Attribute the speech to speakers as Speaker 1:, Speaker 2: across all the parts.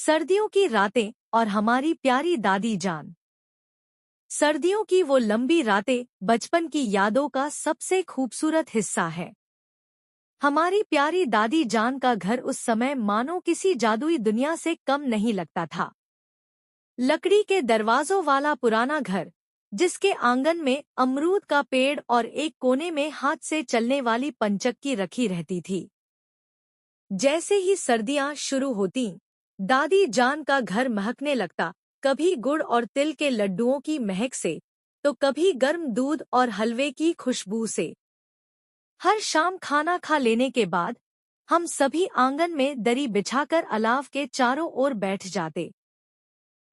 Speaker 1: सर्दियों की रातें और हमारी प्यारी दादी जान। सर्दियों की वो लंबी रातें बचपन की यादों का सबसे खूबसूरत हिस्सा है। हमारी प्यारी दादी जान का घर उस समय मानो किसी जादुई दुनिया से कम नहीं लगता था। लकड़ी के दरवाजों वाला पुराना घर, जिसके आंगन में अमरूद का पेड़ और एक कोने में हाथ से चलने वाली पंचक्की रखी रहती थी। जैसे ही सर्दियां शुरू होती, दादी जान का घर महकने लगता, कभी गुड़ और तिल के लड्डुओं की महक से, तो कभी गर्म दूध और हलवे की खुशबू से। हर शाम खाना खा लेने के बाद हम सभी आंगन में दरी बिछाकर अलाव के चारों ओर बैठ जाते।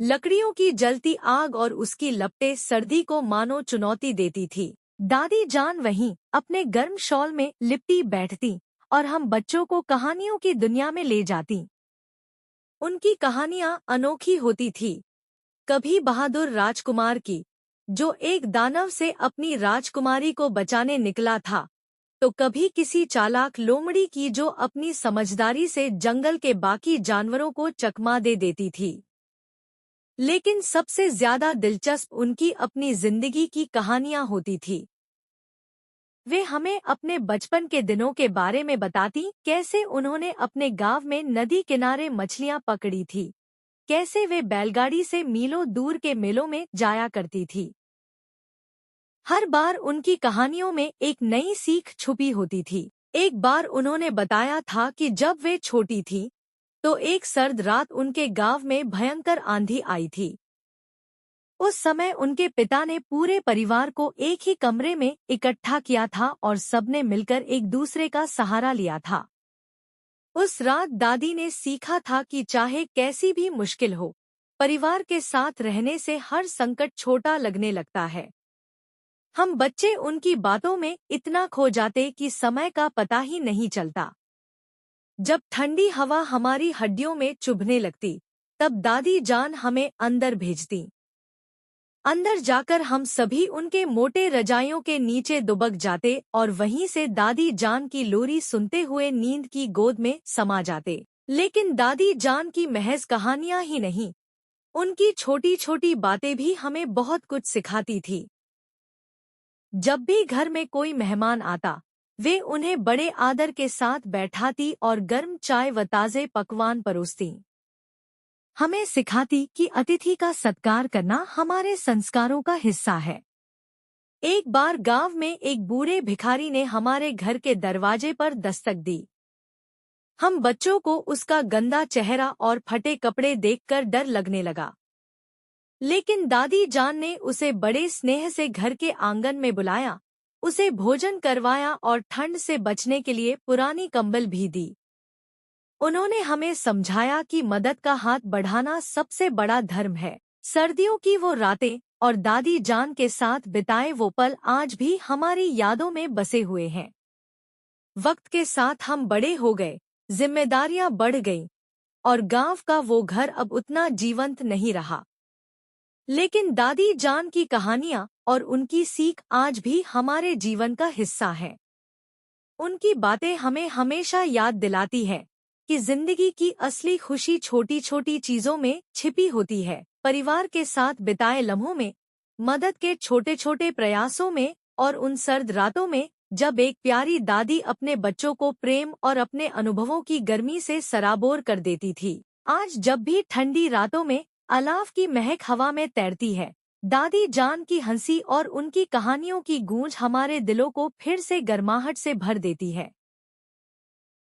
Speaker 1: लकड़ियों की जलती आग और उसकी लपटें सर्दी को मानो चुनौती देती थी। दादी जान वहीं अपने गर्म शॉल में लिपटी बैठती और हम बच्चों को कहानियों की दुनिया में ले जाती। उनकी कहानियां अनोखी होती थी। कभी बहादुर राजकुमार की, जो एक दानव से अपनी राजकुमारी को बचाने निकला था, तो कभी किसी चालाक लोमड़ी की, जो अपनी समझदारी से जंगल के बाकी जानवरों को चकमा दे देती थी। लेकिन सबसे ज्यादा दिलचस्प उनकी अपनी जिंदगी की कहानियां होती थी। वे हमें अपने बचपन के दिनों के बारे में बताती, कैसे उन्होंने अपने गांव में नदी किनारे मछलियां पकड़ी थी, कैसे वे बैलगाड़ी से मीलों दूर के मेलों में जाया करती थी। हर बार उनकी कहानियों में एक नई सीख छुपी होती थी। एक बार उन्होंने बताया था कि जब वे छोटी थी, तो एक सर्द रात उनके गांव में भयंकर आंधी आई थी। उस समय उनके पिता ने पूरे परिवार को एक ही कमरे में इकट्ठा किया था और सबने मिलकर एक दूसरे का सहारा लिया था। उस रात दादी ने सीखा था कि चाहे कैसी भी मुश्किल हो, परिवार के साथ रहने से हर संकट छोटा लगने लगता है। हम बच्चे उनकी बातों में इतना खो जाते कि समय का पता ही नहीं चलता। जब ठंडी हवा हमारी हड्डियों में चुभने लगती, तब दादी जान हमें अंदर भेजती। अंदर जाकर हम सभी उनके मोटे रजाइयों के नीचे दुबक जाते और वहीं से दादी जान की लोरी सुनते हुए नींद की गोद में समा जाते। लेकिन दादी जान की महज कहानियां ही नहीं, उनकी छोटी छोटी बातें भी हमें बहुत कुछ सिखाती थी। जब भी घर में कोई मेहमान आता, वे उन्हें बड़े आदर के साथ बैठाती और गर्म चाय व ताज़े पकवान परोसती। हमें सिखाती कि अतिथि का सत्कार करना हमारे संस्कारों का हिस्सा है। एक बार गांव में एक बूढ़े भिखारी ने हमारे घर के दरवाजे पर दस्तक दी। हम बच्चों को उसका गंदा चेहरा और फटे कपड़े देखकर डर लगने लगा। लेकिन दादी जान ने उसे बड़े स्नेह से घर के आंगन में बुलाया, उसे भोजन करवाया और ठंड से बचने के लिए पुरानी कंबल भी दी। उन्होंने हमें समझाया कि मदद का हाथ बढ़ाना सबसे बड़ा धर्म है। सर्दियों की वो रातें और दादी जान के साथ बिताए वो पल आज भी हमारी यादों में बसे हुए हैं। वक्त के साथ हम बड़े हो गए, जिम्मेदारियां बढ़ गईं और गांव का वो घर अब उतना जीवंत नहीं रहा। लेकिन दादी जान की कहानियां और उनकी सीख आज भी हमारे जीवन का हिस्सा है। उनकी बातें हमें हमेशा याद दिलाती है कि जिंदगी की असली खुशी छोटी छोटी चीजों में छिपी होती है। परिवार के साथ बिताए लम्हों में, मदद के छोटे छोटे प्रयासों में और उन सर्द रातों में, जब एक प्यारी दादी अपने बच्चों को प्रेम और अपने अनुभवों की गर्मी से सराबोर कर देती थी। आज जब भी ठंडी रातों में अलाव की महक हवा में तैरती है, दादी जान की हंसी और उनकी कहानियों की गूंज हमारे दिलों को फिर से गर्माहट से भर देती है।